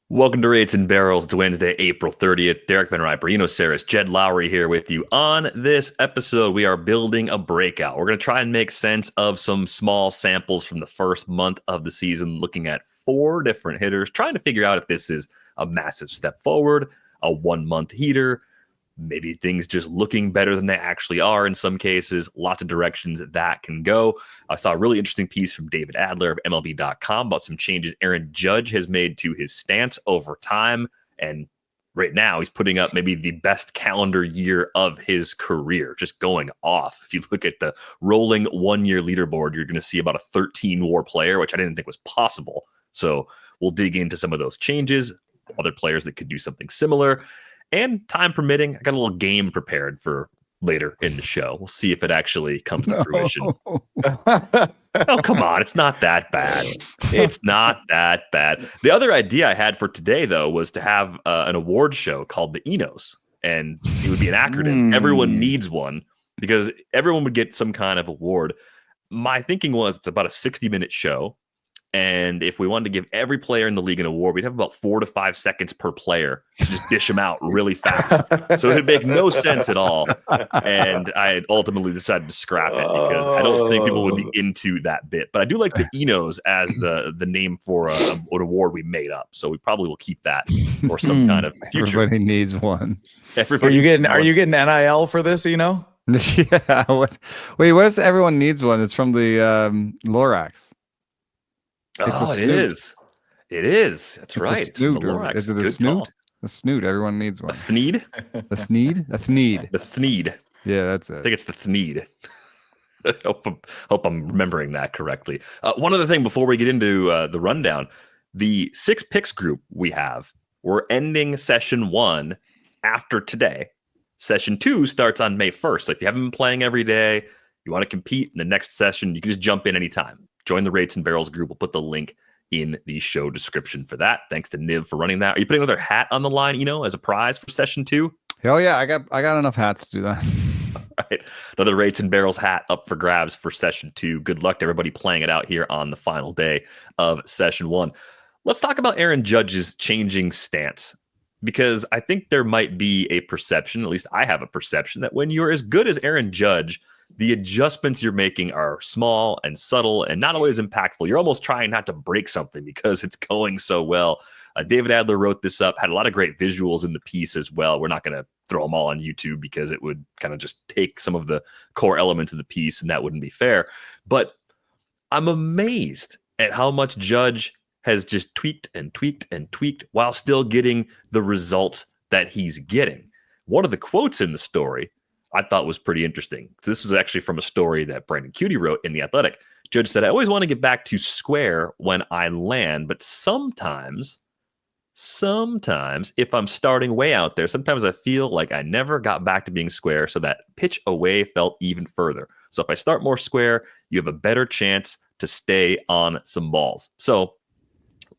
Welcome to Rates and Barrels. It's Wednesday, April 30th. Derek VanRiper, Sarris, Jed Lowrie here with you. On this episode, we are building a breakout. We're going to try and make sense of some small samples from the first month of the season, looking at 4 different hitters, trying to figure out if this is a massive step forward, a 1-month heater, maybe things just looking better than they actually are in some cases. Lots of directions that can go. I saw a really interesting piece from David Adler of MLB.com about some changes Aaron Judge has made to his stance over time. And right now he's putting up maybe the best calendar year of his career, just going off. If you look at the rolling 1-year leaderboard, you're going to see about a 13 WAR player, which I didn't think was possible. So we'll dig into some of those changes, other players that could do something similar. And time permitting, I got a little game prepared for later in the show. We'll see if it actually comes to fruition. Oh, come on. It's not that bad. It's not that bad. The other idea I had for today, though, was to have an award show called the Enos. And it would be an acronym. Everyone needs one because everyone would get some kind of award. My thinking was it's about a 60-minute show. And if we wanted to give every player in the league an award, we'd have about 4 to 5 seconds per player to just dish them out really fast. So it'd make no sense at all. And I ultimately decided to scrap it because I don't think people would be into that bit. But I do like the Enos as the name for an award we made up. So we probably will keep that for some kind of future. Everybody needs one. Are you getting NIL for this, Yeah. Wait, what's everyone needs one? It's from the Lorax. It is. It is. That's right. A snoot, is it a snoot? Call. A snoot. Everyone needs one. A thneed? A sneed? A thneed. The thneed. Yeah, that's it. I think it's the thneed. hope I'm remembering that correctly. One other thing before we get into the rundown, the 6 picks group we have, we're ending session 1 after today. Session 2 starts on May 1st. So if you haven't been playing every day, you want to compete in the next session, you can just jump in anytime. Join the Rates and Barrels group. We'll put the link in the show description for that. Thanks to Niv for running that. Are you putting another hat on the line, as a prize for session 2? Hell yeah, I got enough hats to do that. All right. Another Rates and Barrels hat up for grabs for session 2. Good luck to everybody playing it out here on the final day of session 1. Let's talk about Aaron Judge's changing stance, because I think there might be a perception, at least I have a perception, that when you're as good as Aaron Judge, the adjustments you're making are small and subtle and not always impactful. You're almost trying not to break something because it's going so well. David Adler wrote this up, had a lot of great visuals in the piece as well. We're not going to throw them all on YouTube because it would kind of just take some of the core elements of the piece, and that wouldn't be fair. But I'm amazed at how much Judge has just tweaked and tweaked and tweaked while still getting the results that he's getting. One of the quotes in the story I thought was pretty interesting. This was actually from a story that Brandon Cutie wrote in The Athletic. Judge said, "I always want to get back to square when I land, but sometimes if I'm starting way out there, sometimes I feel like I never got back to being square, so that pitch away felt even further. So if I start more square, you have a better chance to stay on some balls." So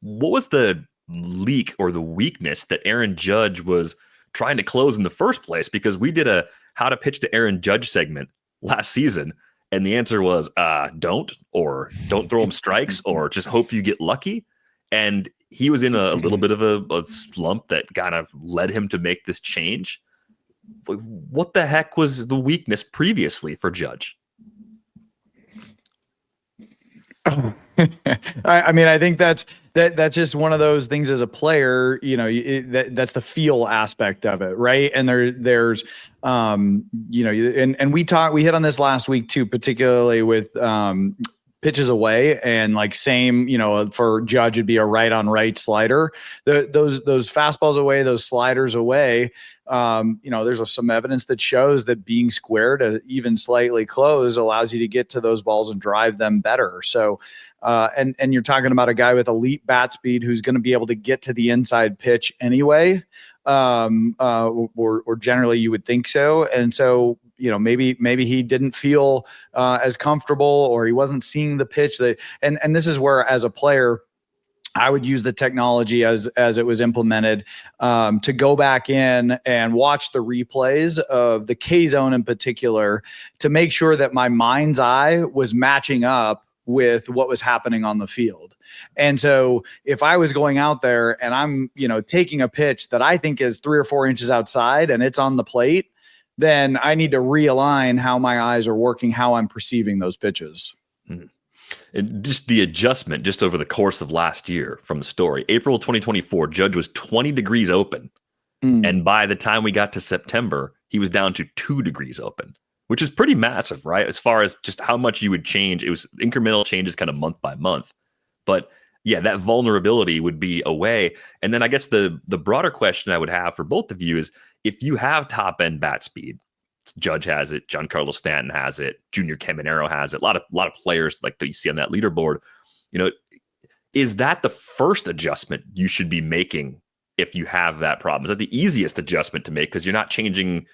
what was the leak or the weakness that Aaron Judge was trying to close in the first place? Because we did a how to pitch to Aaron Judge segment last season, and the answer was don't throw him strikes, or just hope you get lucky. And he was in a little bit of a slump that kind of led him to make this change. What the heck was the weakness previously for Judge? I think that's just one of those things as a player, that's the feel aspect of it. Right. And there's, and we hit on this last week too, particularly with, pitches away, and like same, for Judge, it'd be a right on right slider. Those fastballs away, those sliders away. There's some evidence that shows that being square to even slightly close allows you to get to those balls and drive them better. So, and you're talking about a guy with elite bat speed who's going to be able to get to the inside pitch anyway, or generally you would think so. And so, maybe he didn't feel as comfortable, or he wasn't seeing the pitch and this is where, as a player, I would use the technology as it was implemented to go back in and watch the replays of the K zone in particular to make sure that my mind's eye was matching up with what was happening on the field. And so if I was going out there and I'm, taking a pitch that I think is 3 or 4 inches outside and it's on the plate, then I need to realign how my eyes are working, how I'm perceiving those pitches. Mm-hmm. And just the adjustment just over the course of last year from the story. April 2024, Judge was 20 degrees open. And by the time we got to September, he was down to 2 degrees open, which is pretty massive, right? As far as just how much you would change. It was incremental changes kind of month by month. But yeah, that vulnerability would be away. And then I guess the broader question I would have for both of you is, if you have top end bat speed, Judge has it, Giancarlo Stanton has it, Junior Caminero has it, a lot of players like that you see on that leaderboard, is that the first adjustment you should be making if you have that problem? Is that the easiest adjustment to make because you're not changing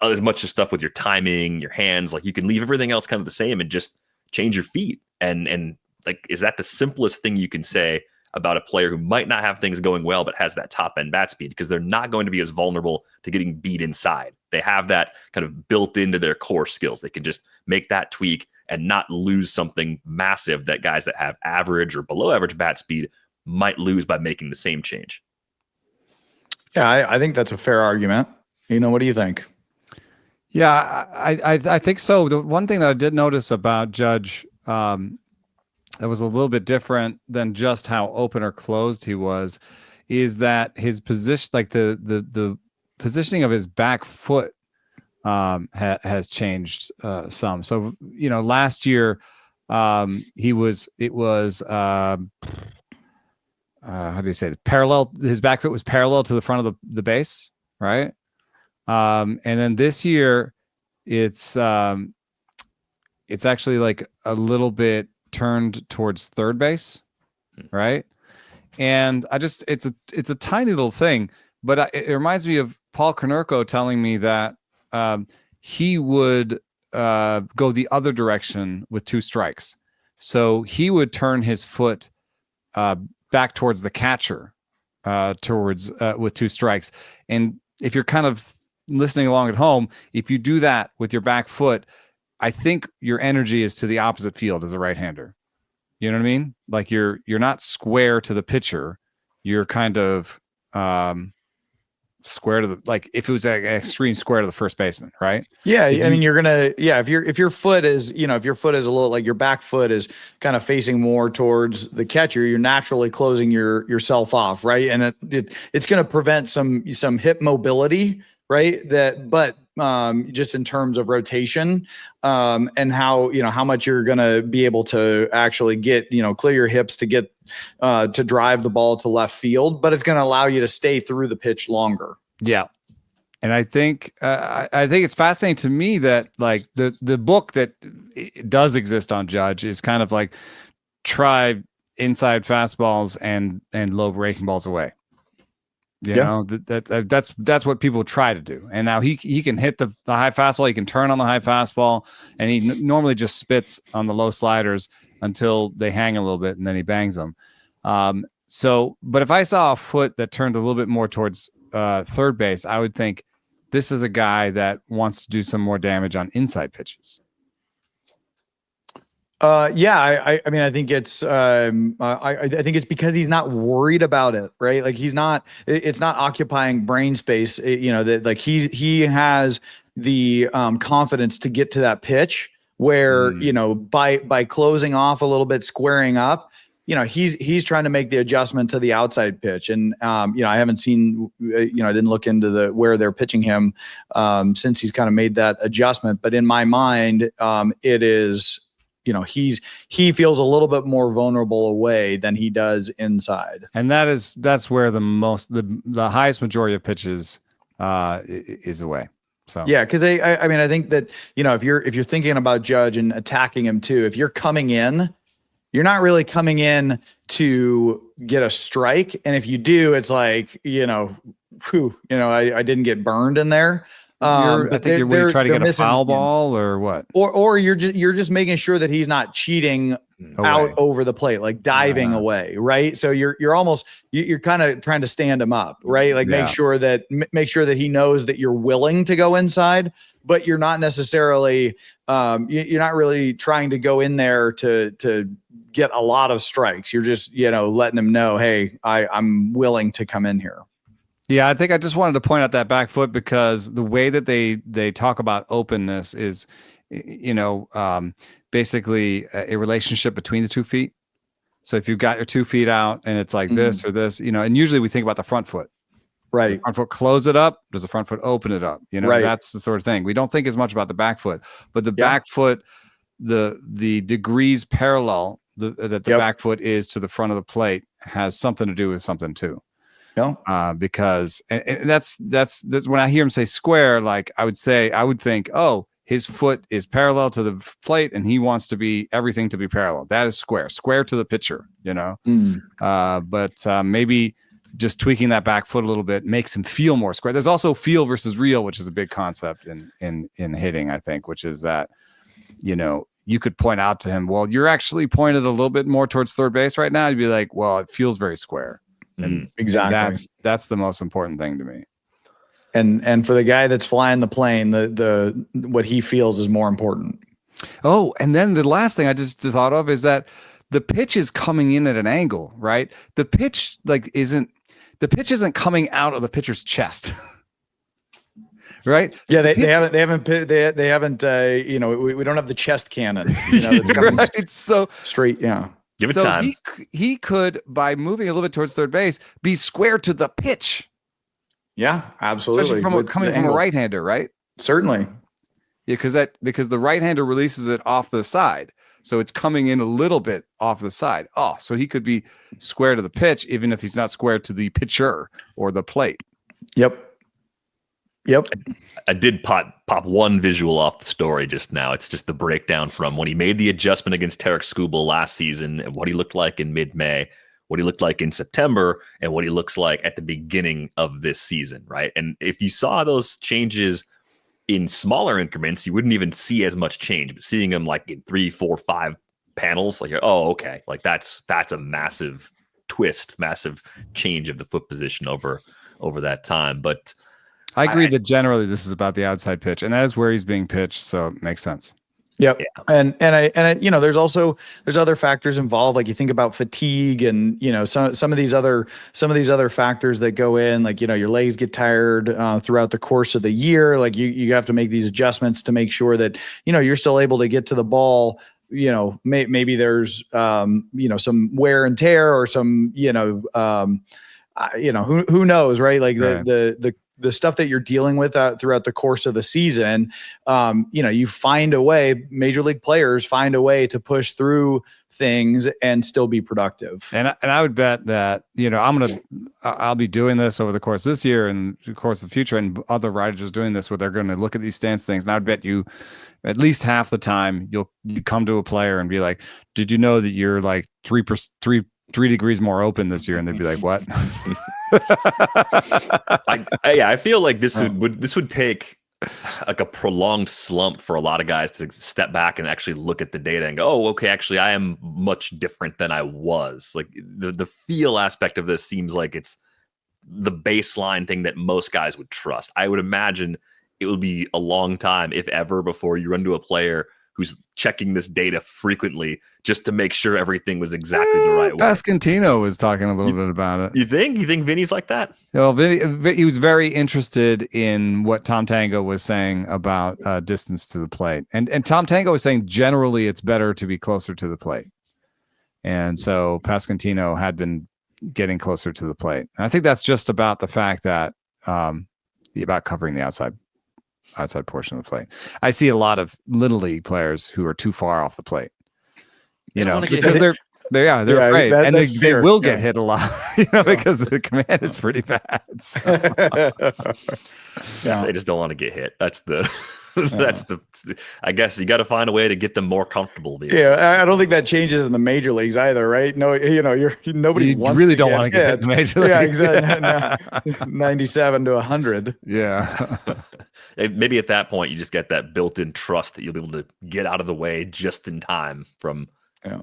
as much of stuff with your timing, your hands? Like, you can leave everything else kind of the same and just change your feet. And like, is that the simplest thing you can say about a player who might not have things going well but has that top end bat speed? Because they're not going to be as vulnerable to getting beat inside. They have that kind of built into their core skills. They can just make that tweak and not lose something massive that guys that have average or below average bat speed might lose by making the same change. Yeah, I think that's a fair argument. What do you think? Yeah, I think so. The one thing that I did notice about Judge that was a little bit different than just how open or closed he was, is that his position, like the positioning of his back foot has changed some. So, last year how do you say it? Parallel. His back foot was parallel to the front of the base, right? And then this year it's actually like a little bit turned towards third base, right? And it's a tiny little thing, but it reminds me of Paul Konerko telling me that he would go the other direction with 2 strikes. So he would turn his foot back towards the catcher with 2 strikes. And if you're kind of listening along at home, if you do that with your back foot, I think your energy is to the opposite field as a right-hander. You know what I mean? Like, you're not square to the pitcher. You're kind of square to like if it was an extreme square to the first baseman, right? Yeah, I mean, you're gonna if your foot is if your foot is a little, like, your back foot is kind of facing more towards the catcher, you're naturally closing yourself off, right? And it's going to prevent some hip mobility, right? But just in terms of rotation, and how much you're going to be able to actually get, clear your hips to get to drive the ball to left field, but it's going to allow you to stay through the pitch longer. Yeah. And I think it's fascinating to me that, like, the book that does exist on Judge is kind of like, try inside fastballs and low breaking balls away. You know, that's what people try to do. And now he can hit the high fastball. He can turn on the high fastball, and he normally just spits on the low sliders until they hang a little bit, and then he bangs them. But if I saw a foot that turned a little bit more towards third base, I would think this is a guy that wants to do some more damage on inside pitches. I mean, I think it's I think it's because he's not worried about it, right? Like, it's not occupying brain space, that, like, he has the confidence to get to that pitch where, by closing off a little bit, squaring up, he's trying to make the adjustment to the outside pitch. And, I haven't seen, I didn't look into where they're pitching him since he's kind of made that adjustment. But in my mind, it is, he feels a little bit more vulnerable away than he does inside. And that's where the highest majority of pitches is away. So yeah, because I mean, I think that, if you're thinking about Judge and attacking him too, if you're coming in, you're not really coming in to get a strike. And if you do, it's like, whew, I didn't get burned in there. I think you're trying to get a foul ball or what? Or you're just making sure that he's not cheating out over the plate, like diving away, right? So you're kind of trying to stand him up, right? Like make sure that he knows that you're willing to go inside, but you're not necessarily you're not really trying to go in there to get a lot of strikes. You're just letting him know, hey, I'm willing to come in here. Yeah, I think I just wanted to point out that back foot because the way that they talk about openness is, basically a relationship between the 2 feet. So if you've got your 2 feet out and it's like this or this, and usually we think about the front foot. Right. Does the front foot close it up? Does the front foot open it up? Right. That's the sort of thing. We don't think as much about the back foot, but the back foot, the degrees parallel that the back foot is to the front of the plate has something to do with something too. Yeah. Because and that's when I hear him say square, like I would think, oh, his foot is parallel to the plate and he wants everything to be parallel. That is square to the pitcher, but maybe just tweaking that back foot a little bit makes him feel more square. There's also feel versus real, which is a big concept in hitting, I think, which is that, you could point out to him, well, you're actually pointed a little bit more towards third base right now. You'd be like, well, it feels very square. And exactly. That's the most important thing to me. And for the guy that's flying the plane, the what he feels is more important. Oh, and then the last thing I just thought of is that the pitch is coming in at an angle, right? The pitch isn't coming out of the pitcher's chest. Right? Yeah, they haven't we don't have the chest cannon. Right. So straight, yeah. Give it time. He could, by moving a little bit towards third base, be square to the pitch. Yeah, absolutely. Especially coming from a right-hander, right? Certainly. Yeah, because the right-hander releases it off the side. So it's coming in a little bit off the side. Oh, so he could be square to the pitch, even if he's not square to the pitcher or the plate. Yep. I did pop one visual off the story just now. It's just the breakdown from when he made the adjustment against Tarek Skubal last season and what he looked like in mid-May, what he looked like in September, and what he looks like at the beginning of this season, right? And if you saw those changes in smaller increments, you wouldn't even see as much change. But seeing them like in 3, 4, 5 panels, like, oh, okay, like that's a massive twist, massive change of the foot position over that time. But I agree that generally this is about the outside pitch, and that is where he's being pitched, so it makes sense. Yep. Yeah. And I there's other factors involved. Like you think about fatigue and, some of these other factors that go in, like, your legs get tired throughout the course of the year. Like you have to make these adjustments to make sure that, you're still able to get to the ball. Maybe there's, some wear and tear or some, who knows, right? Like the stuff that you're dealing with throughout the course of the season, you find a way, major league players find a way to push through things and still be productive. And I would bet that, I'll be doing this over the course of this year and the course of the future, and other writers are doing this where they're going to look at these stance things. And I would bet you at least half the time you come to a player and be like, did you know that you're like 3 degrees more open this year? And they'd be like, what? I feel like this would take like a prolonged slump for a lot of guys to step back and actually look at the data and go, oh, okay, actually I am much different than I was. Like the feel aspect of this seems like it's the baseline thing that most guys would trust. I would imagine it would be a long time, if ever, before you run into a player who's checking this data frequently just to make sure everything was exactly the right way. Pasquantino was talking a little bit about it. You think Vinny's like that? Well, he was very interested in what Tom Tango was saying about distance to the plate. And Tom Tango was saying generally it's better to be closer to the plate. And so Pasquantino had been getting closer to the plate. And I think that's just about the fact that about covering the outside portion of the plate. I see a lot of little league players who are too far off the plate, because they're afraid, and they will get hit a lot, because the command is pretty bad. So. They just don't want to get hit. That's the That's I guess you got to find a way to get them more comfortable. Yeah, I don't think that changes in the major leagues either, right? No, nobody you wants really to don't want to get in the major leagues. Yeah, exactly. 97 to 100. Yeah. Maybe at that point you just get that built-in trust that you'll be able to get out of the way just in time from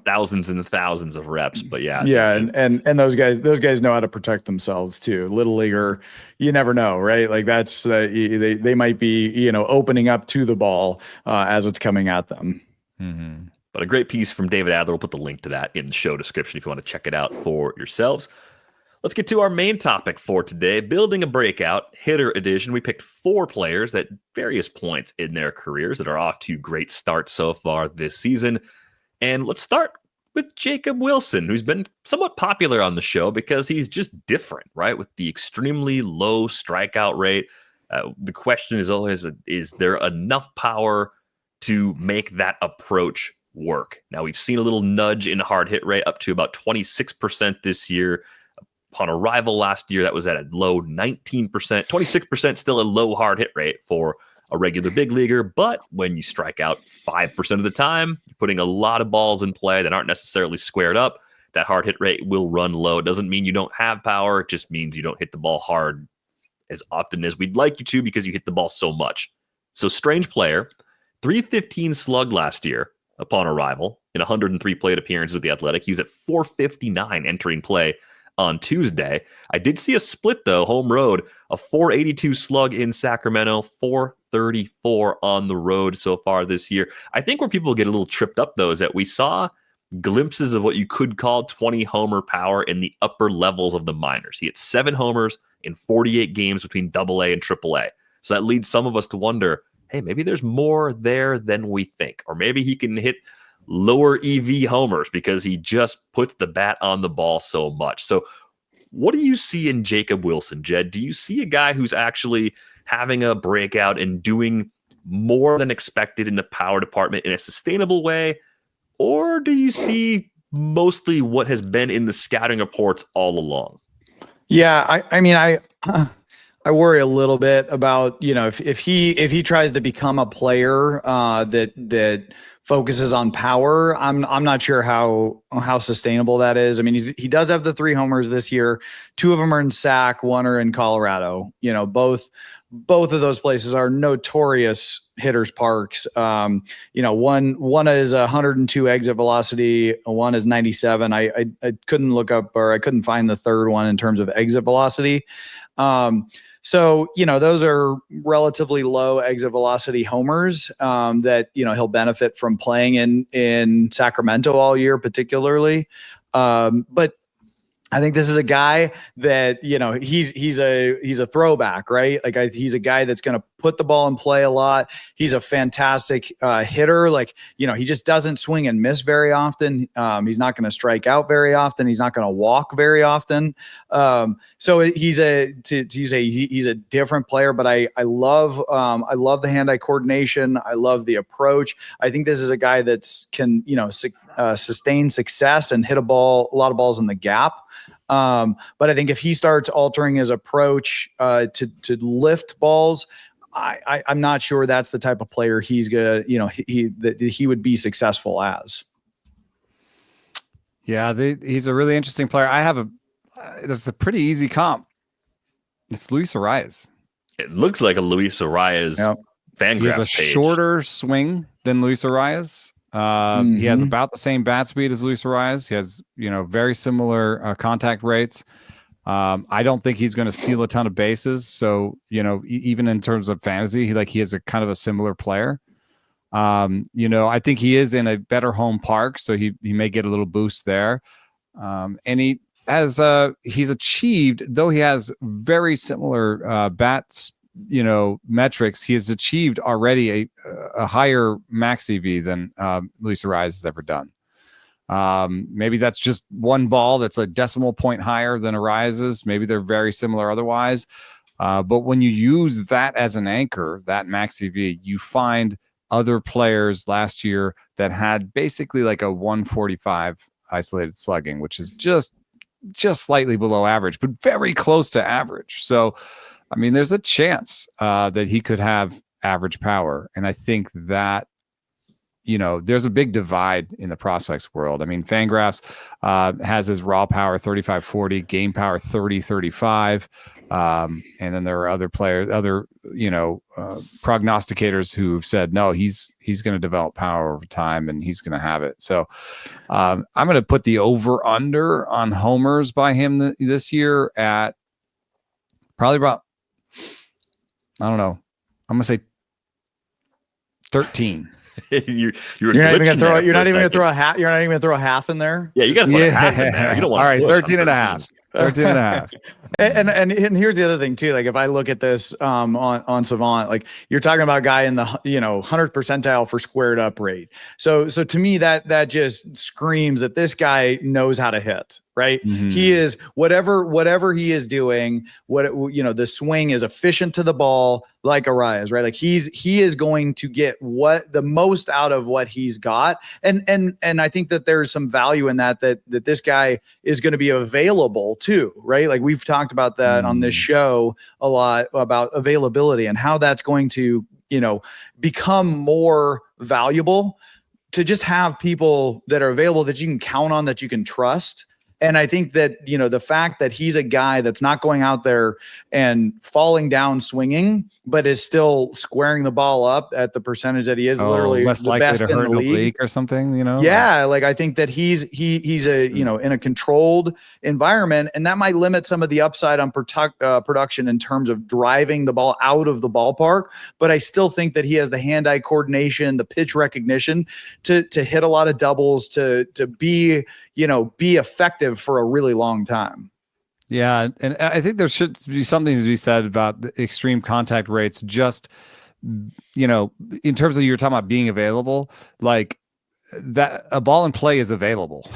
thousands and thousands of reps. But and those guys know how to protect themselves too. Little leaguer, you never know, right? Like that's they might be opening up to the ball as it's coming at them. Mm-hmm. But a great piece from David Adler. We'll put the link to that in the show description if you want to check it out for yourselves. Let's get to our main topic for today, building a breakout hitter edition. We picked 4 players at various points in their careers that are off to great starts so far this season. And let's start with Jacob Wilson, who's been somewhat popular on the show because he's just different, right? With the extremely low strikeout rate. The question is always, is there enough power to make that approach work? Now, we've seen a little nudge in hard hit rate up to about 26% this year. Upon arrival last year, that was at a low 19%. 26% still a low hard hit rate for a regular big leaguer, but when you strike out 5% of the time, you're putting a lot of balls in play that aren't necessarily squared up. That hard hit rate will run low. It doesn't mean you don't have power. It just means you don't hit the ball hard as often as we'd like you to because you hit the ball so much. So strange player, 315 slug last year upon arrival in 103 plate appearances with the Athletic. He was at 459 entering play on Tuesday. I did see a split, though, home road, a 482 slug in Sacramento, 434 on the road so far this year. I think where people get a little tripped up, though, is that we saw glimpses of what you could call 20 homer power in the upper levels of the minors. He hit 7 homers in 48 games between AA and AAA. So that leads some of us to wonder, hey, maybe there's more there than we think. Or maybe he can hit lower EV homers because he just puts the bat on the ball so much. So what do you see in Jacob Wilson, Jed? Do you see a guy who's actually having a breakout and doing more than expected in the power department in a sustainable way? Or do you see mostly what has been in the scouting reports all along? Yeah, I worry a little bit about, if he tries to become a player that focuses on power, I'm not sure how sustainable that is. I mean, he does have the 3 homers this year. 2 of them are in Sac, 1 are in Colorado. Both of those places are notorious hitters parks. One is 102 exit velocity, 1 is 97. I couldn't look up, or I couldn't find the third one in terms of exit velocity. So, those are relatively low exit velocity homers that, he'll benefit from playing in Sacramento all year, particularly. But I think this is a guy that, he's a throwback, right? Like he's a guy that's going to put the ball in play a lot. He's a fantastic hitter. Like, he just doesn't swing and miss very often. He's not going to strike out very often. He's not going to walk very often. So he's a different player, but I love the hand-eye coordination. I love the approach. I think this is a guy that's can, sustain success and hit a lot of balls in the gap. But I think if he starts altering his approach to lift balls, I'm not sure that's the type of player he's gonna, that he would be successful as. Yeah, he's a really interesting player. That's a pretty easy comp. It's Luis Arias. It looks like a Luis Arias fan graph. He has a page. shorter swing than Luis Arias. He has about the same bat speed as Luis Arias. He has, very similar contact rates. I don't think he's going to steal a ton of bases. So, even in terms of fantasy, he has a kind of a similar player. I think he is in a better home park, so he may get a little boost there. And he's achieved, though he has very similar bats, metrics, he has achieved already a higher max EV than Luis Arias has ever done. Maybe that's just one ball that's a decimal point higher than Arias's. Maybe they're very similar otherwise. But when you use that as an anchor, that max EV, you find other players last year that had basically like a 145 isolated slugging, which is just slightly below average, but very close to average. So, I mean, there's a chance that he could have average power. And I think that, there's a big divide in the prospects world. I mean, Fangraphs has his raw power 35-40, game power 30-35. And then there are other prognosticators who've said, no, he's going to develop power over time and he's going to have it. So I'm going to put the over under on homers by him this year at probably about, I don't know, I'm going to say 13. You're not even gonna throw. You're not even gonna throw a half. You're not even gonna throw a half in there. Yeah, you got to put a half in there. You don't want. All right, 13 and a half. 13 and a half. And here's the other thing too. Like if I look at this on Savant, like you're talking about a guy in the 100th percentile for squared up rate. So to me that just screams that this guy knows how to hit. Right. Mm-hmm. He is whatever he is doing, the swing is efficient to the ball like Arias, right? Like he is going to get what the most out of what he's got. And I think that there's some value in that this guy is going to be available too, right? Like we've talked about that on this show a lot about availability and how that's going to, become more valuable to just have people that are available that you can count on, that you can trust. And I think that, the fact that he's a guy that's not going out there and falling down swinging, but is still squaring the ball up at the percentage that he is, literally less the likely best to in hurt the league or something, Yeah. Like I think that he's a, in a controlled environment, and that might limit some of the upside on production in terms of driving the ball out of the ballpark. But I still think that he has the hand-eye coordination, the pitch recognition to hit a lot of doubles, to be effective for a really long time. Yeah, and I think there should be something to be said about the extreme contact rates. Just in terms of you're talking about being available, like that a ball in play is available.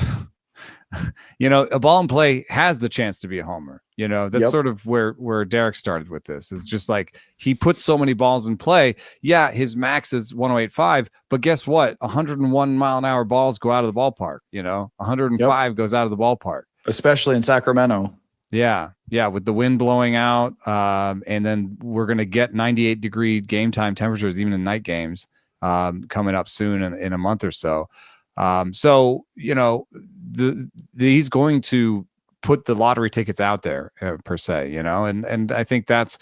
A ball in play has the chance to be a homer. That's sort of where Derek started with this. Is just like he puts so many balls in play. Yeah, his max is 108.5, but guess what? 101 mile an hour balls go out of the ballpark. 105 goes out of the ballpark, especially in Sacramento. Yeah, with the wind blowing out, and then we're going to get 98-degree game time temperatures even in night games coming up soon in a month or so. He's going to put the lottery tickets out there per se, and I think that's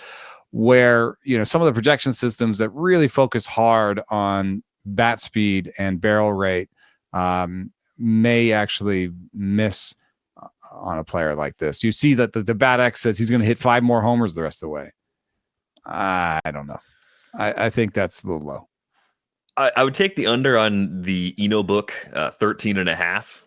where some of the projection systems that really focus hard on bat speed and barrel rate may actually miss on a player like this. You see that the Bat X says he's going to hit 5 more homers the rest of the way. I don't know. I think that's a little low. I would take the under on the Eno book, 13 and a half.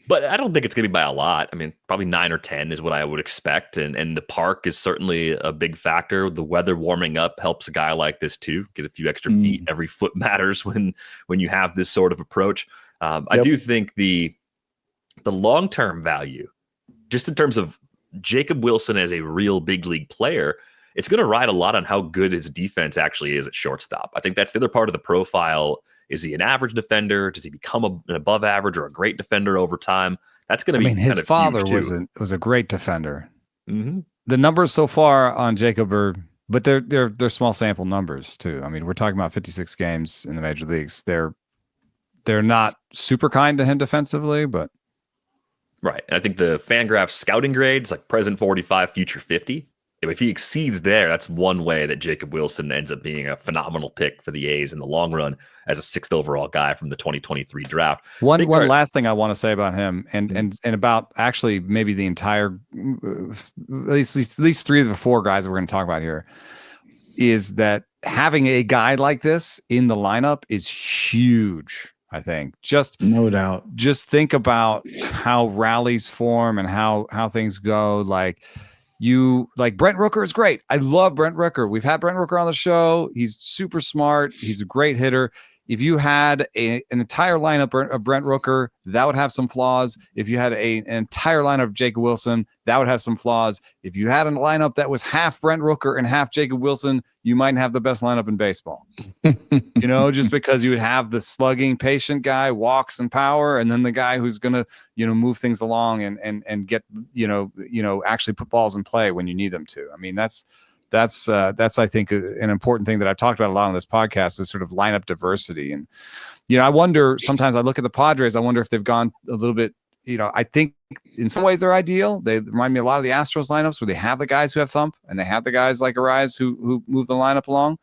But I don't think it's going to be by a lot. I mean, probably 9 or 10 is what I would expect. And the park is certainly a big factor. The weather warming up helps a guy like this too. Get a few extra feet. Every foot matters when you have this sort of approach. I do think the long-term value, just in terms of Jacob Wilson as a real big league player, it's going to ride a lot on how good his defense actually is at shortstop. I think that's the other part of the profile. Is he an average defender? Does he become an above average or a great defender over time? That's going to be his father was a great defender. Mm-hmm. The numbers so far on Jacob but they're small sample numbers too. I mean, we're talking about 56 games in the major leagues. They're not super kind to him defensively, but right. And I think the Fangraphs scouting grades like present 45, future 50. If he exceeds there, that's one way that Jacob Wilson ends up being a phenomenal pick for the A's in the long run as a 6th overall guy from the 2023 draft. One last thing I want to say about him and about actually maybe the entire, at least 3 of the 4 guys we're going to talk about here, is that having a guy like this in the lineup is huge. I think no doubt. Just think about how rallies form and how things go. Like Brent Rooker is great. I love Brent Rooker. We've had Brent Rooker on the show. He's super smart. He's a great hitter. If you had an entire lineup of Brent Rooker, that would have some flaws. If you had an entire lineup of Jacob Wilson, that would have some flaws. If you had a lineup that was half Brent Rooker and half Jacob Wilson, you might have the best lineup in baseball. Just because you would have the slugging, patient guy, walks and power, and then the guy who's going to, move things along and get, actually put balls in play when you need them to. I mean, that's That's I think an important thing that I've talked about a lot on this podcast is sort of lineup diversity. And I wonder, sometimes I look at the Padres, I wonder if they've gone a little bit, I think in some ways they're ideal. They remind me a lot of the Astros lineups where they have the guys who have thump and they have the guys like Arraez who move the lineup along.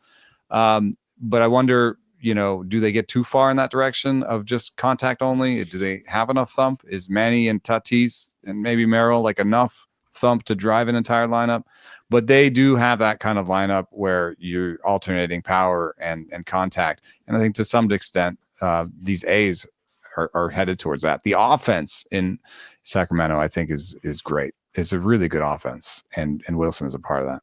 But I wonder, do they get too far in that direction of just contact only? Do they have enough thump? Is Manny and Tatis and maybe Merrill like enough thump to drive an entire lineup? But they do have that kind of lineup where you're alternating power and contact. And I think to some extent, these A's are headed towards that. The offense in Sacramento, I think, is great. It's a really good offense, and Wilson is a part of that.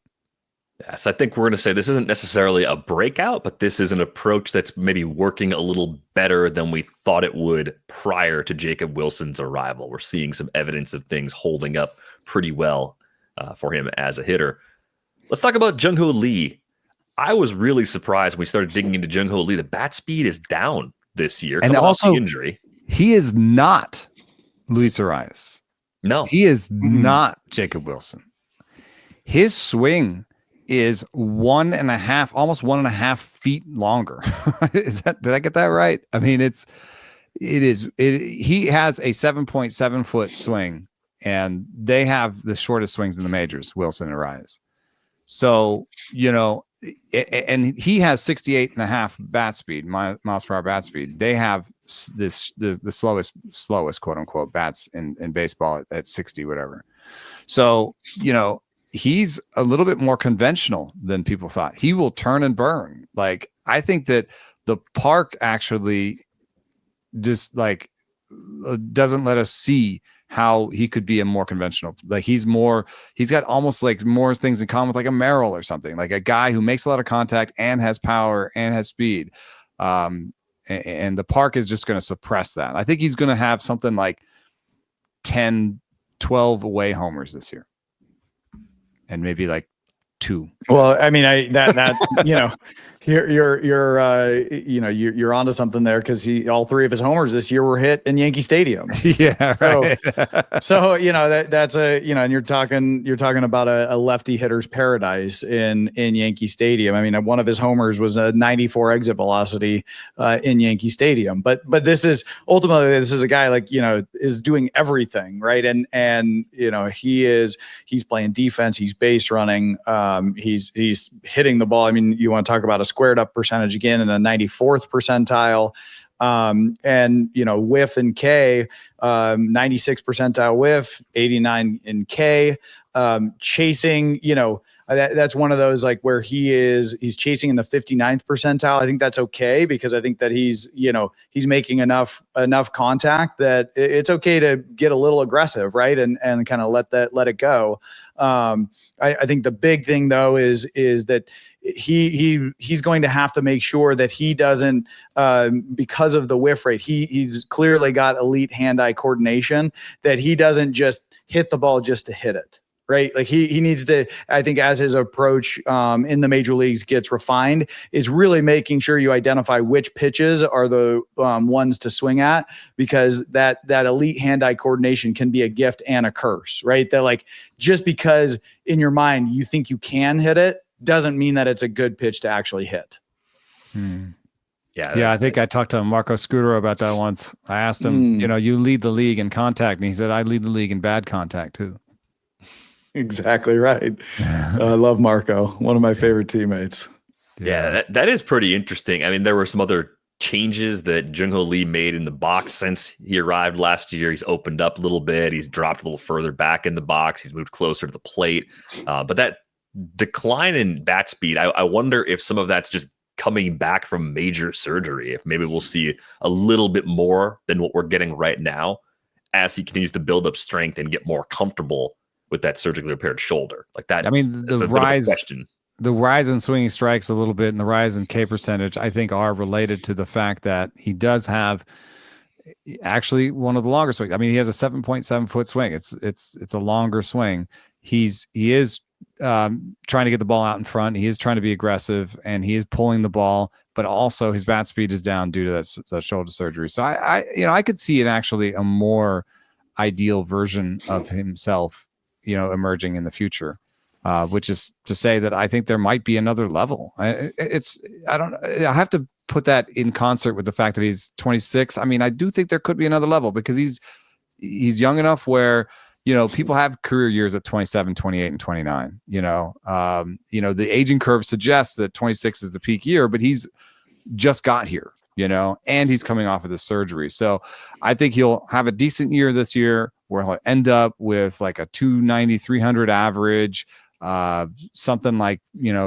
Yeah, so I think we're going to say this isn't necessarily a breakout, but this is an approach that's maybe working a little better than we thought it would prior to Jacob Wilson's arrival. We're seeing some evidence of things holding up pretty well for him as a hitter. Let's talk about Jung-Hoo Lee. I was really surprised when we started digging into Jung-Hoo Lee. The bat speed is down this year, and also injury. He is not Luis Arraez. No, he is not Jacob Wilson. His swing is 1.5, almost 1.5 feet longer. Did I get that right? I mean, he has a 7.7 foot swing, and they have the shortest swings in the majors, Wilson and Arraez. So, and he has 68.5 bat speed, miles per hour bat speed. They have the slowest quote unquote bats in baseball at 60, whatever. So, he's a little bit more conventional than people thought. He will turn and burn. Like, I think that the park actually just doesn't let us see how he could be a more conventional. Like, he's got almost like more things in common with like a Merrill or something, like a guy who makes a lot of contact and has power and has speed. And the park is just going to suppress that. I think he's going to have something like 10, 12 away homers this year. And maybe like 2. Well, I mean, you're onto something there, because all 3 of his homers this year were hit in Yankee Stadium. Yeah, right. So that's and you're talking about a lefty hitter's paradise in Yankee Stadium. I mean, one of his homers was a 94 exit velocity in Yankee Stadium. But this is ultimately a guy is doing everything right, and he's playing defense, he's base running, he's hitting the ball. I mean, you want to talk about a squared up percentage again in the 94th percentile. And whiff and K, 96 percentile whiff, 89 in K, chasing, that's one of those where he's chasing in the 59th percentile. I think that's okay, because I think that he's making enough contact that it's okay to get a little aggressive, right? And kind of let it go. I think the big thing though is that he's going to have to make sure that he doesn't, because of the whiff rate, he's clearly got elite hand-eye coordination, that he doesn't just hit the ball just to hit it. Right. Like he needs to, I think, as his approach in the major leagues gets refined, is really making sure you identify which pitches are the ones to swing at, because that elite hand-eye coordination can be a gift and a curse, right? That just because in your mind you think you can hit it doesn't mean that it's a good pitch to actually hit. Yeah, I think I talked to Marco Scudero about that once. I asked him, you lead the league in contact, and he said, I lead the league in bad contact too. Exactly right. I love Marco, one of my favorite teammates. Yeah, that is pretty interesting. I mean, there were some other changes that Jung-Hoo Lee made in the box since he arrived last year. He's opened up a little bit. He's dropped a little further back in the box. He's moved closer to the plate. But that decline in bat speed, I wonder if some of that's just coming back from major surgery. If maybe we'll see a little bit more than what we're getting right now as he continues to build up strength and get more comfortable with that surgically repaired shoulder. Like that. I mean, the rise in swinging strikes a little bit and the rise in K percentage, I think, are related to the fact that he does have actually one of the longer swings. I mean, he has a 7.7 foot swing. It's a longer swing. He is trying to get the ball out in front. He is trying to be aggressive, and he is pulling the ball, but also his bat speed is down due to that shoulder surgery. So I could see it actually a more ideal version of himself, emerging in the future. which is to say that I think there might be another level. I have to put that in concert with the fact that he's 26. I mean, I do think there could be another level because he's young enough where, people have career years at 27, 28, and 29. The aging curve suggests that 26 is the peak year, but he's just got here, and he's coming off of the surgery. So I think he'll have a decent year this year where he'll end up with like a 290, 300 average, something like,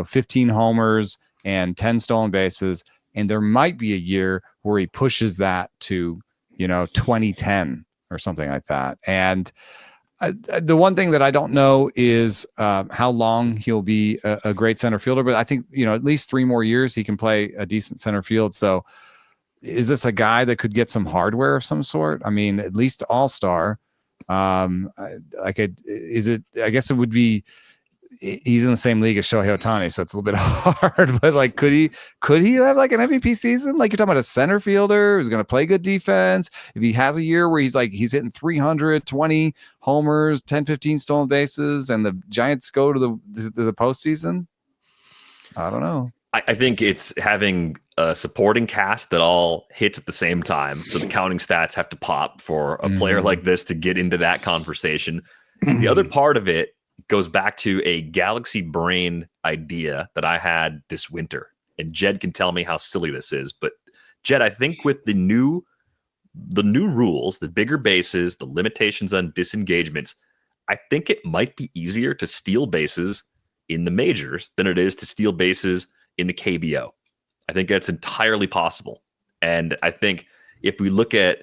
15 homers and 10 stolen bases. And there might be a year where he pushes that to, 2010 or something like that. And the one thing that I don't know is how long he'll be a great center fielder, but I think, at least 3 more years he can play a decent center field. So is this a guy that could get some hardware of some sort? I mean, at least all-star. I guess it would be, he's in the same league as Shohei Ohtani, so it's a little bit hard, but like, could he have like an MVP season? Like, you're talking about a center fielder who's going to play good defense. If he has a year where he's hitting 320 homers, 10, 15 stolen bases, and the Giants go to the postseason, I don't know. I think it's having a supporting cast that all hits at the same time. So the counting stats have to pop for a player like this to get into that conversation. The other part of it goes back to a galaxy brain idea that I had this winter. And Jed can tell me how silly this is. But Jed, I think with the new rules, the bigger bases, the limitations on disengagements, I think it might be easier to steal bases in the majors than it is to steal bases in the KBO. I think that's entirely possible. And I think if we look at,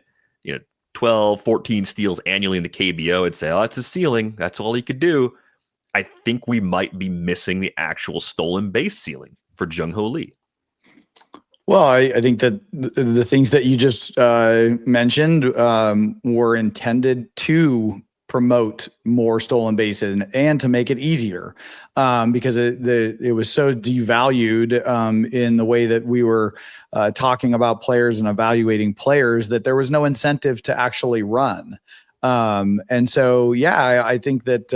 12, 14 steals annually in the KBO and say, oh, it's a ceiling, that's all he could do, I think we might be missing the actual stolen base ceiling for Jung-Hoo Lee. Well, I think that the things that you just mentioned were intended to promote more stolen bases and to make it easier because it was so devalued in the way that we were talking about players and evaluating players that there was no incentive to actually run. And so, yeah, I think that,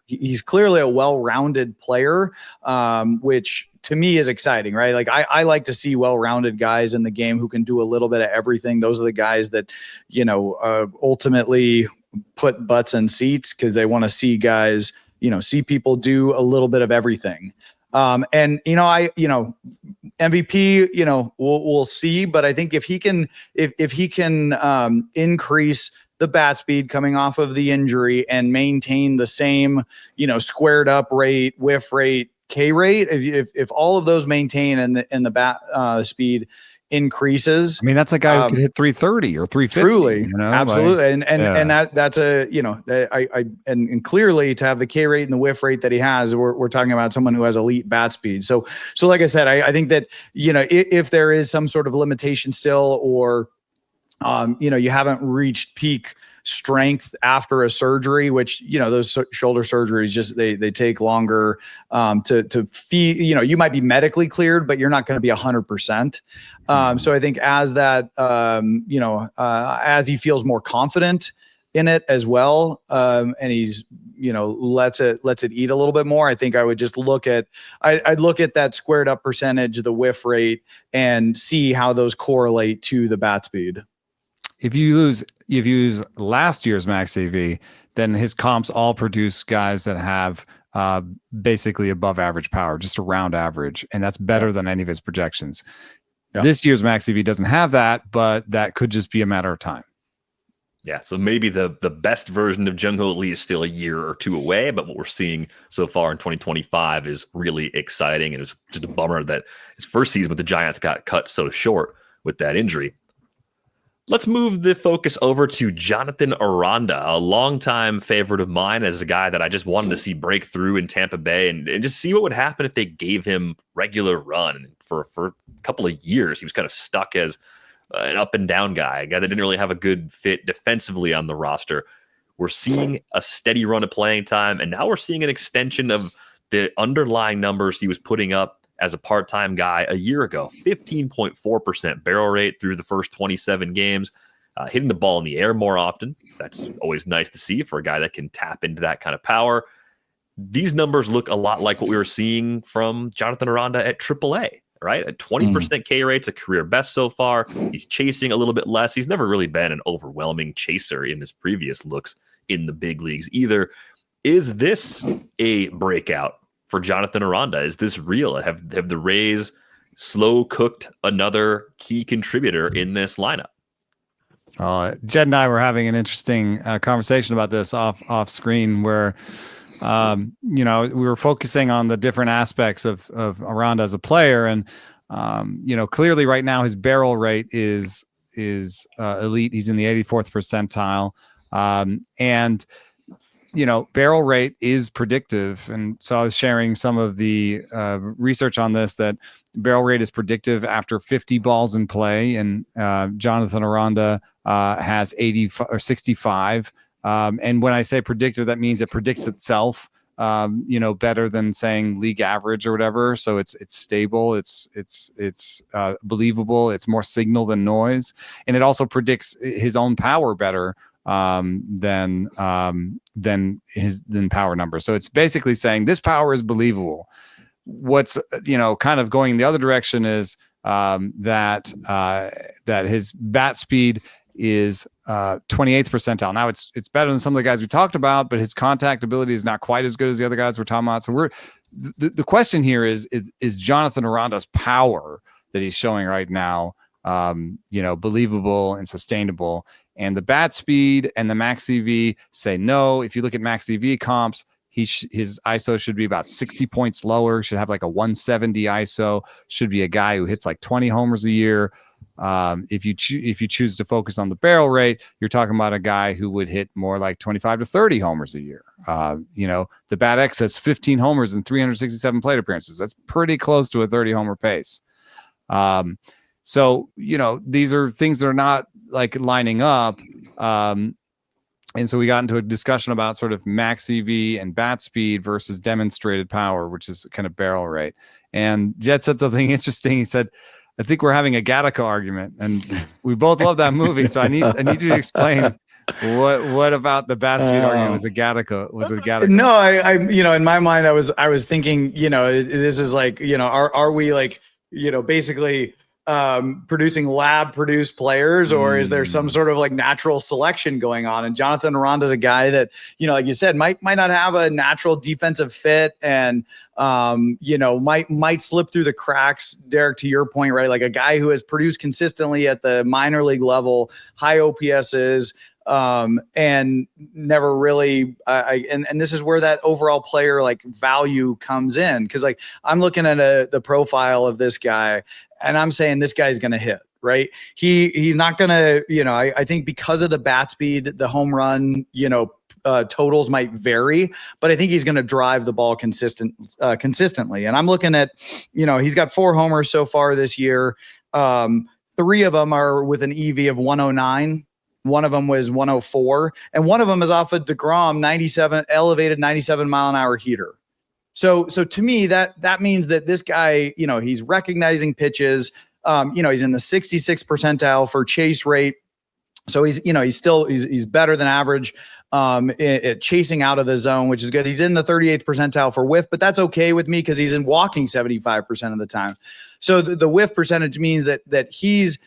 he's clearly a well-rounded player, which to me is exciting, right? Like I like to see well-rounded guys in the game who can do a little bit of everything. Those are the guys that, ultimately put butts in seats because they want to see guys, see people do a little bit of everything. MVP, we'll see, but I think if he can increase the bat speed coming off of the injury and maintain the same, squared up rate, whiff rate, K rate, if all of those maintain and the bat speed increases. I mean, that's a guy who could hit 330 or 350. Truly, absolutely, and that's a and clearly to have the K rate and the whiff rate that he has, we're talking about someone who has elite bat speed. So like I said, I think that if there is some sort of limitation still, or you haven't reached peak strength after a surgery, which, those shoulder surgeries just, they take longer to feel, you might be medically cleared, but you're not going to be 100%. So I think as that, as he feels more confident in it as well, and he's, lets it eat a little bit more, I think I would just I'd look at that squared up percentage, the whiff rate, and see how those correlate to the bat speed. If you use last year's max AV, then his comps all produce guys that have basically above average power, just around average, and that's better than any of his projections. Yeah. This year's max AV doesn't have that, but that could just be a matter of time. Yeah, so maybe the best version of Jung-Hoo Lee is still a year or two away, but what we're seeing so far in 2025 is really exciting, and it's just a bummer that his first season with the Giants got cut so short with that injury. Let's move the focus over to Jonathan Aranda, a longtime favorite of mine as a guy that I just wanted to see break through in Tampa Bay and just see what would happen if they gave him regular run. For a couple of years, he was kind of stuck as an up and down guy, a guy that didn't really have a good fit defensively on the roster. We're seeing a steady run of playing time, and now we're seeing an extension of the underlying numbers he was putting up as a part-time guy a year ago. 15.4% barrel rate through the first 27 games, hitting the ball in the air more often. That's always nice to see for a guy that can tap into that kind of power. these numbers look a lot like what we were seeing from Jonathan Aranda at AAA, right? At 20% K rate's a career best so far. He's chasing a little bit less. He's never really been an overwhelming chaser in his previous looks in the big leagues either. Is this a breakout for Jonathan Aranda? Is this real? Have the Rays slow cooked another key contributor in this lineup? Jed and I were having an interesting conversation about this off screen where, we were focusing on the different aspects of Aranda as a player. And, clearly right now his barrel rate is elite. He's in the 84th percentile. And barrel rate is predictive. And so I was sharing some of the research on this, that barrel rate is predictive after 50 balls in play. And Jonathan Aranda has 80 or 65. And when I say predictive, that means it predicts itself, better than saying league average or whatever. So it's stable. It's believable. It's more signal than noise. And it also predicts his own power better than power numbers. So it's basically saying this power is believable. What's kind of going the other direction is that his bat speed is 28th percentile. Now it's better than some of the guys we talked about, but his contact ability is not quite as good as the other guys we're talking about. So the question here is Jonathan Aranda's power that he's showing right now, believable and sustainable. And the bat speed and the max EV say no. If you look at max EV comps, his ISO should be about 60 points lower, should have like a 170 ISO, should be a guy who hits like 20 homers a year. If you choose to focus on the barrel rate, you're talking about a guy who would hit more like 25 to 30 homers a year. The Bat X has 15 homers and 367 plate appearances. That's pretty close to a 30 homer pace. So these are things that are not like lining up. And so we got into a discussion about sort of max EV and bat speed versus demonstrated power, which is kind of barrel rate. And Jed said something interesting. He said, I think we're having a Gattaca argument, and we both love that movie. So I need you to explain what about the bat speed argument was a Gattaca. No, I in my mind, I was thinking, this is like, are we like, basically producing lab produced players, or is there some sort of like natural selection going on? And Jonathan Aranda's a guy that, like you said, might not have a natural defensive fit, and might slip through the cracks. Derek, to your point, right? Like a guy who has produced consistently at the minor league level, high OPSs, and never really, and this is where that overall player like value comes in. Cause like I'm looking at the profile of this guy and I'm saying this guy's going to hit, right? He's not going to, I think because of the bat speed, the home run, totals might vary, but I think he's going to drive the ball consistently. And I'm looking at, he's got 4 homers so far this year. 3 of them are with an EV of 109. One of them was 104, and one of them is off of DeGrom elevated 97 mile an hour heater. So to me, that means that this guy, he's recognizing pitches. He's in the 66th percentile for chase rate. So he's better than average at chasing out of the zone, which is good. He's in the 38th percentile for whiff, but that's okay with me because he's in walking 75% of the time. So the whiff percentage means that he's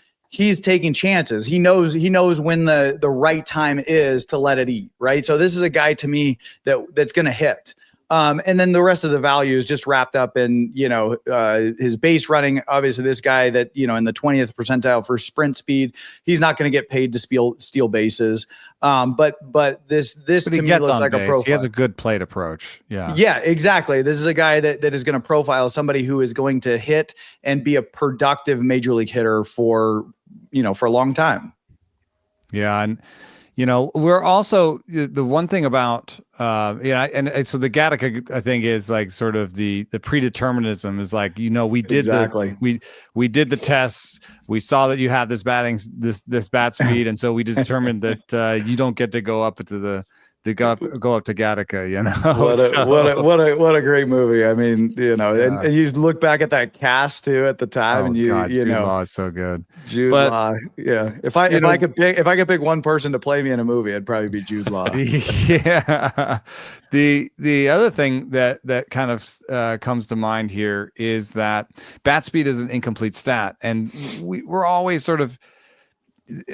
taking chances. He knows when the right time is to let it eat, right? So this is a guy to me that's going to hit. And then the rest of the value is just wrapped up in, his base running. Obviously this guy that, in the 20th percentile for sprint speed, he's not going to get paid to steal bases. But this to me looks like a profile. He has a good plate approach. Yeah. Yeah, exactly. This is a guy that is going to profile somebody who is going to hit and be a productive major league hitter for a long time. Yeah. And, we're also the one thing about, and so the Gattaca, I think, is like sort of the predeterminism is like, we did we did the tests. We saw that you have this bat speed. And so we determined that you don't get to go up into the to go up to Gattaca, you know. What a great movie. I mean, you know, and you look back at that cast too at the time, and you Jude know, Law is so good. Jude Law, yeah. If I could pick one person to play me in a movie, it'd probably be Jude Law. Yeah. The other thing that kind of comes to mind here is that bat speed is an incomplete stat, and we're always sort of.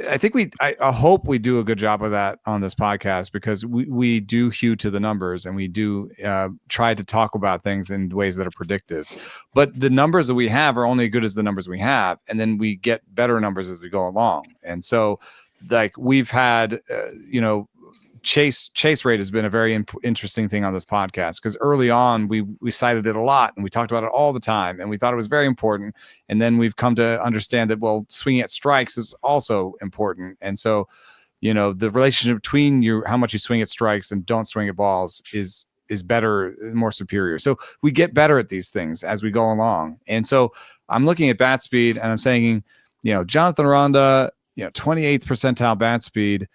I hope we do a good job of that on this podcast, because we do hew to the numbers, and we do try to talk about things in ways that are predictive. But the numbers that we have are only as good as the numbers we have, and then we get better numbers as we go along. And so, like, we've had, chase rate has been a very interesting thing on this podcast, because early on we cited it a lot and we talked about it all the time, and we thought it was very important. And then we've come to understand that, well, swinging at strikes is also important. And so, the relationship between how much you swing at strikes and don't swing at balls is better, more superior. So we get better at these things as we go along. And so I'm looking at bat speed and I'm saying, Jonathan Aranda, 28th percentile bat speed.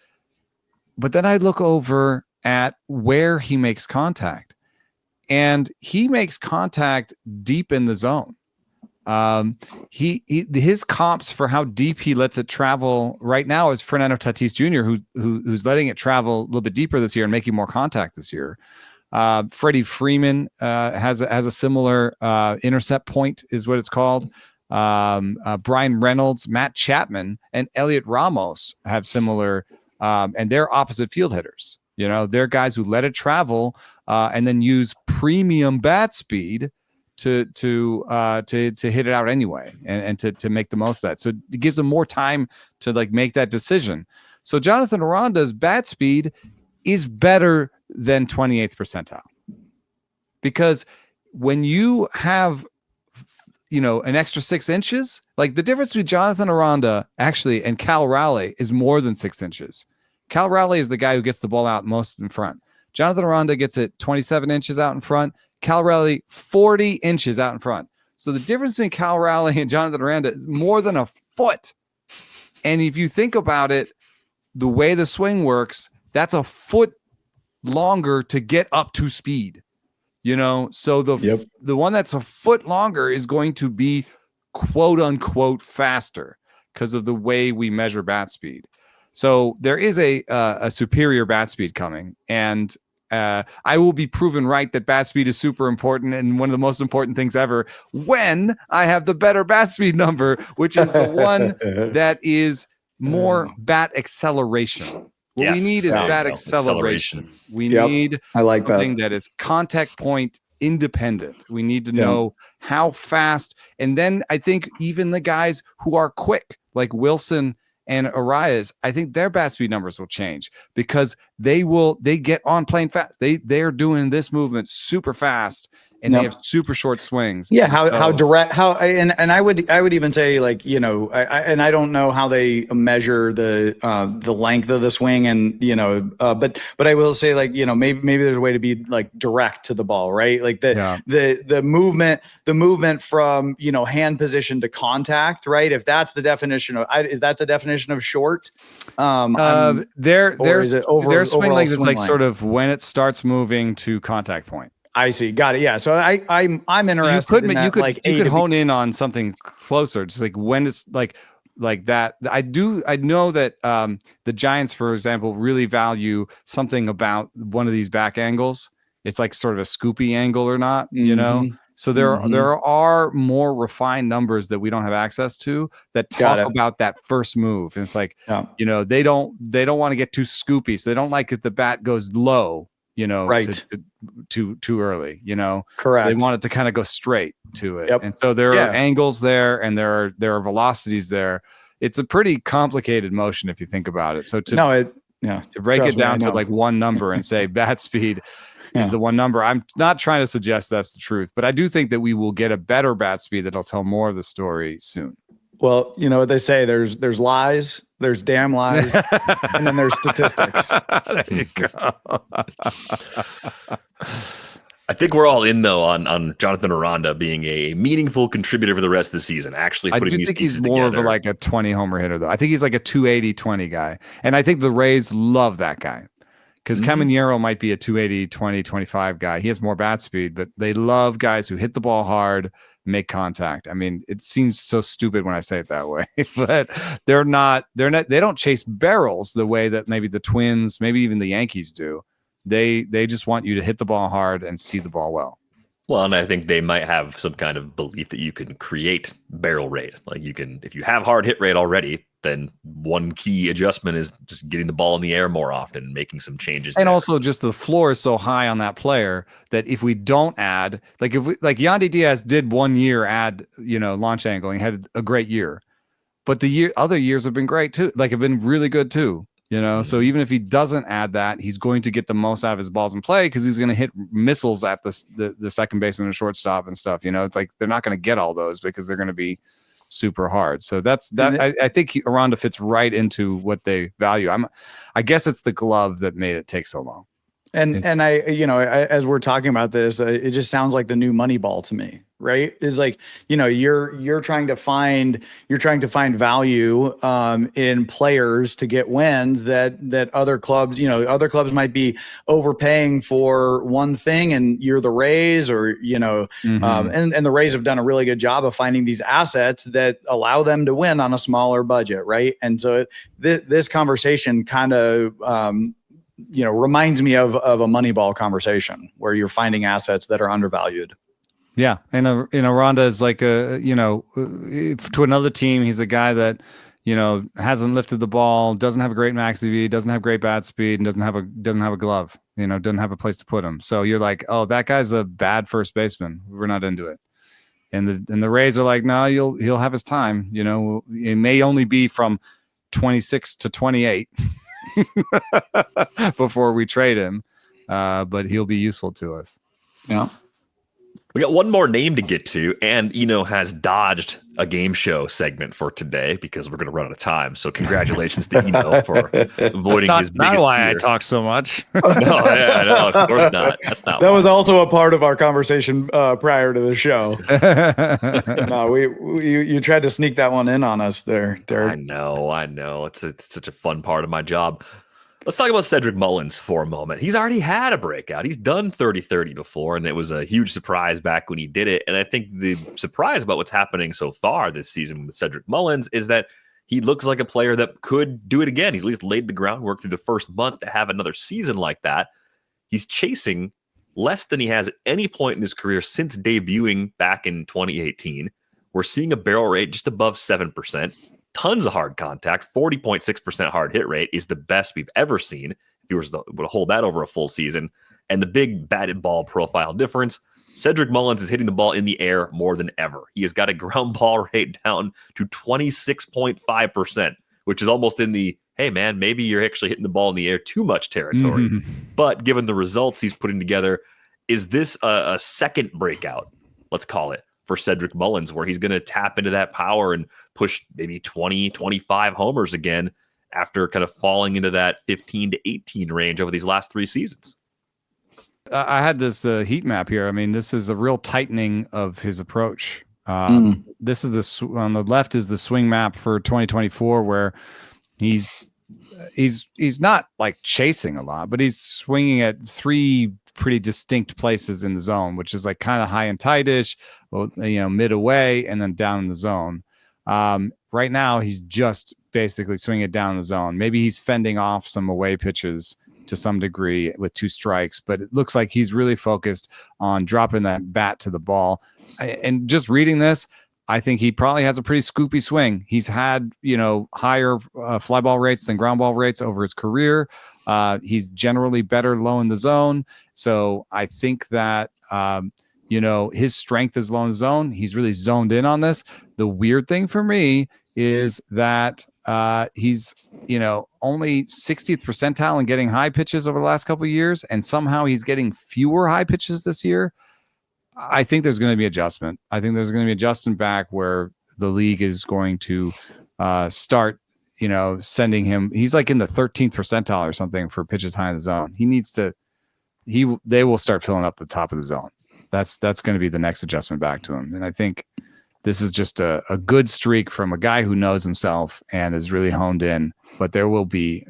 But then I look over at where he makes contact, and he makes contact deep in the zone. His comps for how deep he lets it travel right now is Fernando Tatis Jr., who's letting it travel a little bit deeper this year and making more contact this year. Freddie Freeman has a similar intercept point, is what it's called. Brian Reynolds, Matt Chapman, and Elliot Ramos have similar. And they're opposite field hitters. They're guys who let it travel and then use premium bat speed to hit it out anyway, and to make the most of that. So it gives them more time to make that decision. So Jonathan Aranda's bat speed is better than 28th percentile, because when you have an extra 6 inches, like the difference between Jonathan Aranda actually and Cal Raleigh is more than 6 inches. Cal Raleigh is the guy who gets the ball out most in front. Jonathan Aranda gets it 27 inches out in front. Cal Raleigh 40 inches out in front. So the difference between Cal Raleigh and Jonathan Aranda is more than a foot. And if you think about it, the way the swing works, that's a foot longer to get up to speed. So the one that's a foot longer is going to be quote unquote faster because of the way we measure bat speed. So there is a superior bat speed coming, and I will be proven right that bat speed is super important and one of the most important things ever when I have the better bat speed number, which is the one that is more bat acceleration. What we need is bat acceleration. We need something that is contact point independent. We need to know how fast. And then I think even the guys who are quick, like Wilson and Arias, I think their bat speed numbers will change, because they get on playing fast. They're doing this movement super fast, and they have super short swings. Yeah, how direct, and I would even say, I don't know how they measure the length of the swing, and but I will say, maybe there's a way to be direct to the ball, right? Like the movement from hand position to contact, right? If that's the definition of, is that the definition of short? Their swing length is sort of when it starts moving to contact point. I see. Got it. Yeah. So I'm interested in that. You could hone in on something closer, just when it's like that. I know that the Giants, for example, really value something about one of these back angles. It's sort of a scoopy angle or not, So there are more refined numbers that we don't have access to that talk about that first move. And it's they don't want to get too scoopy, so they don't like if the bat goes low. Right. Too early, Correct. They want it to kind of go straight to it. Yep. And so there are angles there, and there are velocities there. It's a pretty complicated motion if you think about it. So to break it down to one number and say bat speed is the one number. I'm not trying to suggest that's the truth, but I do think that we will get a better bat speed that'll tell more of the story soon. Well, what they say, there's lies, there's damn lies, and then there's statistics. There you go. I think we're all in though on Jonathan Aranda being a meaningful contributor for the rest of the season. Actually, I do think he's more of a 20 homer hitter though. I think he's a 280-20 guy, and I think the Rays love that guy. because Camporeale might be a 280, 20, 25 guy. He has more bat speed, but they love guys who hit the ball hard, make contact. I mean, it seems so stupid when I say it that way, but they don't chase barrels the way that maybe the Twins, maybe even the Yankees do. They just want you to hit the ball hard and see the ball well. Well, and I think they might have some kind of belief that you can create barrel rate. Like you can, if you have hard hit rate already, then one key adjustment is just getting the ball in the air more often, making some changes. And there. also just the floor is so high on that player that if we don't add, like Yandy Diaz did 1 year add, launch angle, and he had a great year, but other years have been great too. Like have been really good too. So even if he doesn't add that, he's going to get the most out of his balls in play because he's going to hit missiles at the second baseman and shortstop and stuff. It's like they're not going to get all those because they're going to be super hard. So that's that. I think Aranda fits right into what they value. I guess it's the glove that made it take so long. And I as we're talking about this, it just sounds like the new Moneyball to me, right? Is like, you're trying to find value in players to get wins that other clubs might be overpaying for one thing, and you're the Rays or, and the Rays have done a really good job of finding these assets that allow them to win on a smaller budget. Right. And so this conversation kind of, reminds me of a Moneyball conversation where you're finding assets that are undervalued. Yeah. And Aranda is like to another team. He's a guy that, hasn't lifted the ball, doesn't have a great max EV, doesn't have great bat speed, and doesn't have a glove, doesn't have a place to put him. So you're like, oh, that guy's a bad first baseman. We're not into it. And the Rays are like, no, he'll have his time. It may only be from 26 to 28. Before we trade him, but he'll be useful to us. Yeah. We got one more name to get to, and Eno has dodged a game show segment for today because we're going to run out of time. So congratulations to Eno for avoiding his biggest not why fear. I talk so much. No, of course not. That's not. That was also a part of our conversation prior to the show. No, you tried to sneak that one in on us there, Derek. I know. It's such a fun part of my job. Let's talk about Cedric Mullins for a moment. He's already had a breakout. He's done 30-30 before, and it was a huge surprise back when he did it. And I think the surprise about what's happening so far this season with Cedric Mullins is that he looks like a player that could do it again. He's at least laid the groundwork through the first month to have another season like that. He's chasing less than he has at any point in his career since debuting back in 2018. We're seeing a barrel rate just above 7%. Tons of hard contact, 40.6% hard hit rate is the best we've ever seen. If he was to hold that over a full season, and the big batted ball profile difference, Cedric Mullins is hitting the ball in the air more than ever. He has got a ground ball rate down to 26.5%, which is almost in the, hey man, maybe you're actually hitting the ball in the air too much territory. But given the results he's putting together, is this a second breakout, let's call it, for Cedric Mullins, where he's going to tap into that power and push maybe 20, 25 homers again after kind of falling into that 15 to 18 range over these last 3 seasons? I had this heat map here. I mean, this is a real tightening of his approach. This is on the left is the swing map for 2024, where he's not like chasing a lot, but he's swinging at 3 pretty distinct places in the zone, which is like kind of high and tightish, mid away, and then down in the zone. Right now, he's just basically swinging it down the zone. Maybe he's fending off some away pitches to some degree with 2 strikes, but it looks like he's really focused on dropping that bat to the ball. And just reading this, I think he probably has a pretty scoopy swing. He's had, higher fly ball rates than ground ball rates over his career. He's generally better low in the zone. So I think that, his strength is low in the zone. He's really zoned in on this. The weird thing for me is that he's, only 60th percentile in getting high pitches over the last couple of years, and somehow he's getting fewer high pitches this year. I think there's going to be adjustment. I think there's going to be adjustment back where the league is going to start, sending him. He's like in the 13th percentile or something for pitches high in the zone. They will start filling up the top of the zone. That's going to be the next adjustment back to him. And I think this is just a good streak from a guy who knows himself and is really honed in, but there will be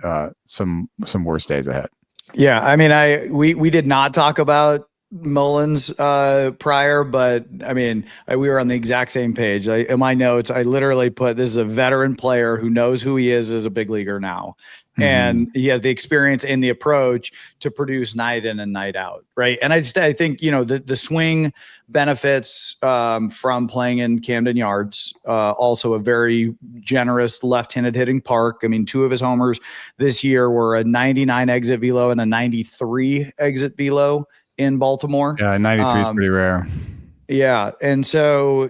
some worse days ahead. Yeah, I mean, we did not talk about Mullins prior, but I mean, we were on the exact same page. In my notes, I literally put this is a veteran player who knows who he is as a big leaguer now. And he has the experience and the approach to produce night in and night out, right? And I think the swing benefits from playing in Camden Yards, also a very generous left-handed hitting park. I mean, 2 of his homers this year were a 99 exit velo and a 93 exit velo in Baltimore. Yeah, 93 is pretty rare. Yeah. And so,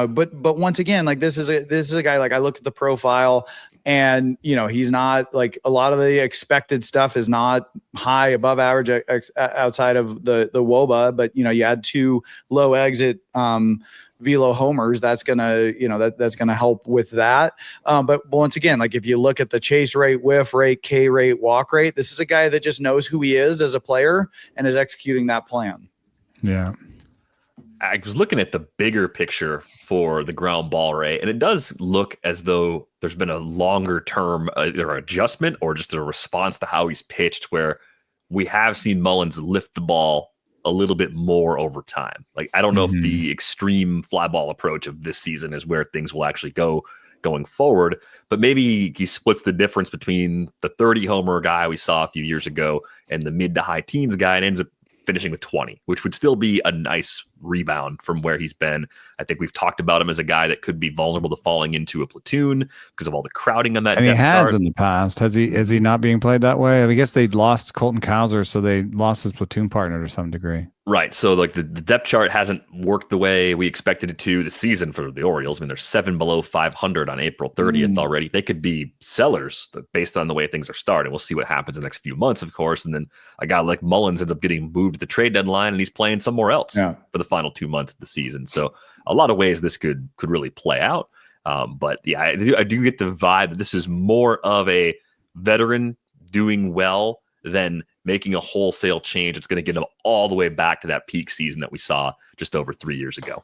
but once again, like this is a guy, like I look at the profile and, he's not like a lot of the expected stuff is not high above average outside of the WOBA, but you add 2 low exit, velo homers, that's gonna, that's gonna help with that. But once again, like if you look at the chase rate, whiff rate, K rate, walk rate, this is a guy that just knows who he is as a player and is executing that plan. Yeah. I was looking at the bigger picture for the ground ball rate, and it does look as though there's been a longer term either adjustment or just a response to how he's pitched, where we have seen Mullins lift the ball a little bit more over time. Like, I don't know if the extreme fly ball approach of this season is where things will actually go going forward, but maybe he splits the difference between the 30 homer guy we saw a few years ago and the mid to high teens guy and ends up finishing with 20, which would still be a nice rebound from where he's been. I think we've talked about him as a guy that could be vulnerable to falling into a platoon because of all the crowding on that. And he has in the past. Is he not being played that way? I guess they lost Colton Cowser, so they lost his platoon partner to some degree. Right. So like the depth chart hasn't worked the way we expected it to this season for the Orioles. I mean, they're 7 below 500 on April 30th already. They could be sellers based on the way things are starting. We'll see what happens in the next few months, of course. And then a guy like Mullins ends up getting moved at the trade deadline and he's playing somewhere else for the final 2 months of the season. So a lot of ways this could really play out. But yeah, I do get the vibe that this is more of a veteran doing well than making a wholesale change. It's going to get them all the way back to that peak season that we saw just over 3 years ago.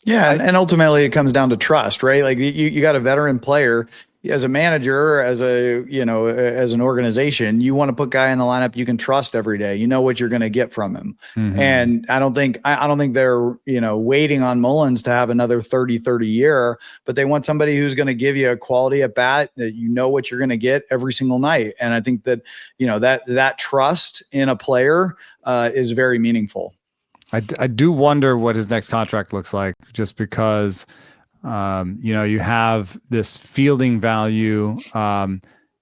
Yeah. And ultimately it comes down to trust, right? Like you got a veteran player as a manager, as as an organization, you want to put guy in the lineup you can trust every day. You know what you're going to get from him. And I don't think they're, waiting on Mullins to have another 30 year, but they want somebody who's going to give you a quality at bat that what you're going to get every single night. And I think that, that trust in a player is very meaningful. I do wonder what his next contract looks like, just because you have this fielding value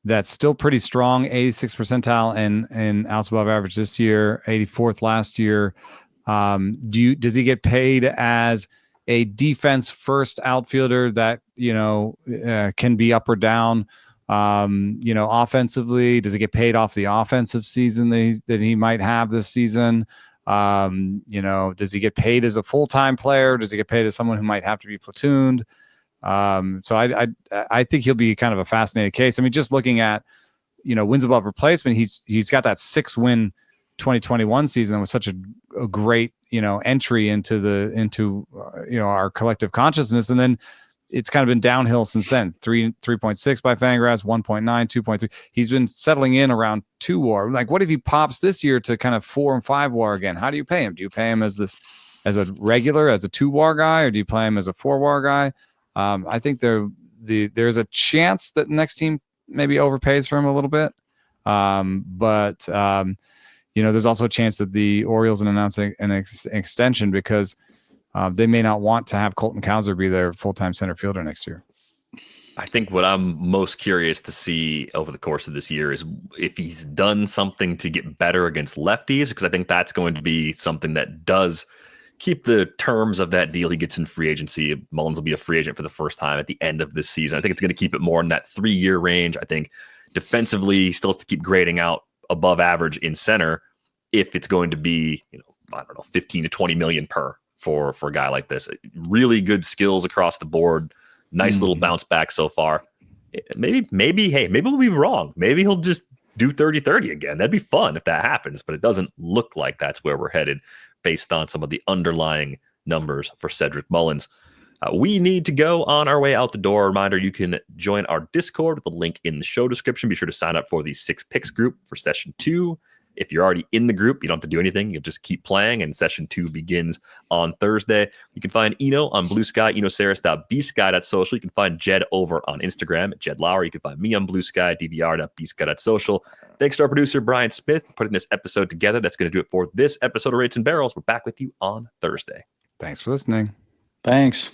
that's still pretty strong, 86th percentile and outs above average this year, 84th last year. Does he get paid as a defense first outfielder that can be up or down? Offensively, does he get paid off the offensive season that he might have this season? Does he get paid as a full-time player? Does he get paid as someone who might have to be platooned? So I think he'll be kind of a fascinating case. I mean, just looking at, wins above replacement, he's got that 6-win 2021 season that was such a great, entry into our collective consciousness. And then it's kind of been downhill since then. 3.6 by Fangraphs, 1.9, 2.3. He's been settling in around 2 WAR. Like, what if he pops this year to kind of 4 and 5 WAR again? How do you pay him? Do you pay him as a regular, as a 2 WAR guy, or do you play him as a 4 WAR guy? I think there's a chance that the next team maybe overpays for him a little bit. But there's also a chance that the Orioles are announcing an extension because they may not want to have Colton Cowser be their full-time center fielder next year. I think what I'm most curious to see over the course of this year is if he's done something to get better against lefties, because I think that's going to be something that does keep the terms of that deal he gets in free agency. Mullins will be a free agent for the first time at the end of this season. I think it's going to keep it more in that 3-year range. I think defensively, he still has to keep grading out above average in center if it's going to be, 15 to 20 million per for a guy like this. Really good skills across the board. Nice little bounce back so far. Maybe we'll be wrong. Maybe he'll just do 30-30 again. That'd be fun if that happens, but it doesn't look like that's where we're headed based on some of the underlying numbers for Cedric Mullins. We need to go on our way out the door. Reminder, you can join our Discord with the link in the show description. Be sure to sign up for the 6 Picks group for session 2. If you're already in the group, you don't have to do anything. You'll just keep playing, and session 2 begins on Thursday. You can find Eno on Bluesky, enosarris.bsky.social. You can find Jed over on Instagram at Jed Lowrie. You can find me on Bluesky, dvr.bsky.social. Thanks to our producer, Brian Smith, for putting this episode together. That's going to do it for this episode of Rates and Barrels. We're back with you on Thursday. Thanks for listening. Thanks.